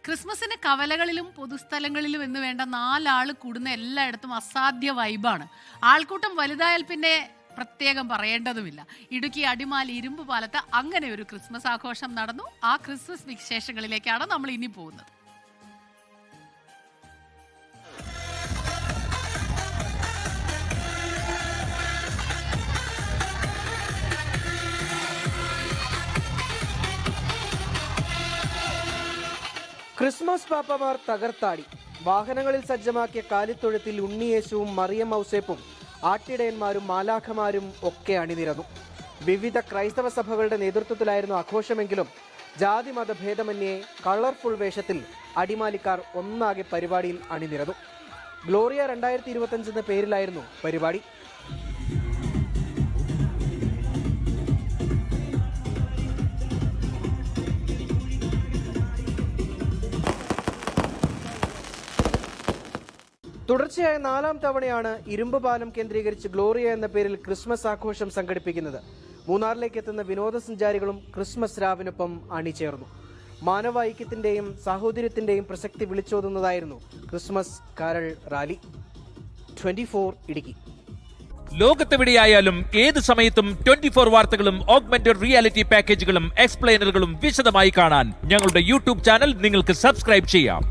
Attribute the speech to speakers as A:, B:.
A: ക്രിസ്മസിന് കവലകളിലും പൊതുസ്ഥലങ്ങളിലും എന്ന് വേണ്ട 4 ആൾ കൂടുന്ന എല്ലായിടത്തും അസാധ്യ വൈബാണ്. ആൾക്കൂട്ടം വലുതായാൽ പിന്നെ പ്രത്യേകം പറയേണ്ടതുമില്ല. ഇടുക്കി അടിമാലി ഇരുമ്പ് പാലത്ത് അങ്ങനെ ഒരു ക്രിസ്മസ് ആഘോഷം നടന്നു. ആ ക്രിസ്മസ് വിശേഷങ്ങളിലേക്കാണ് നമ്മൾ ഇനി പോകുന്നത്.
B: ക്രിസ്മസ് പാപ്പമാർ തകർത്താടി. വാഹനങ്ങളിൽ സജ്ജമാക്കിയ കാലിത്തൊഴുത്തിൽ ഉണ്ണിയേശുവും മറിയം ഔസേപ്പും ആട്ടിടയന്മാരും മാലാഖമാരും ഒക്കെ അണിനിരന്നു. വിവിധ ക്രൈസ്തവ സഭകളുടെ നേതൃത്വത്തിലായിരുന്നു ആഘോഷമെങ്കിലും ജാതി മതഭേദമന്യേ കളർഫുൾ വേഷത്തിൽ അടിമാലിക്കാർ ഒന്നാകെ പരിപാടിയിൽ അണിനിരന്നു. ഗ്ലോറിയ 2025 എന്ന പേരിലായിരുന്നു പരിപാടി. തുടർച്ചയായ 4ാം തവണയാണ് ഇരുമ്പ് പാലം കേന്ദ്രീകരിച്ച് ഗ്ലോറിയ എന്ന പേരിൽ ക്രിസ്മസ് ആഘോഷം സംഘടിപ്പിക്കുന്നത്. മൂന്നാറിലേക്ക് എത്തുന്ന വിനോദസഞ്ചാരികളും ക്രിസ്മസ് രാവിനൊപ്പം അണിചേർന്നു. മാനവ ഐക്യത്തിന്റെയും സാഹോദര്യത്തിന്റെയും പ്രസക്തി വിളിച്ചോതുന്നതായിരുന്നു ക്രിസ്മസ് കാരൾ റാലി. 24 ഇടുക്കി.
C: ലോകത്തെവിടെയായാലും ഏത് സമയത്തും 24 വാർത്തകളും ഓഗ്മെന്റഡ് റിയാലിറ്റി പാക്കേജുകളും എക്സ്പ്ലെയിനറുകളും വിശദമായി കാണാൻ ഞങ്ങളുടെ യൂട്യൂബ് ചാനൽ നിങ്ങൾക്ക് സബ്സ്ക്രൈബ് ചെയ്യാം.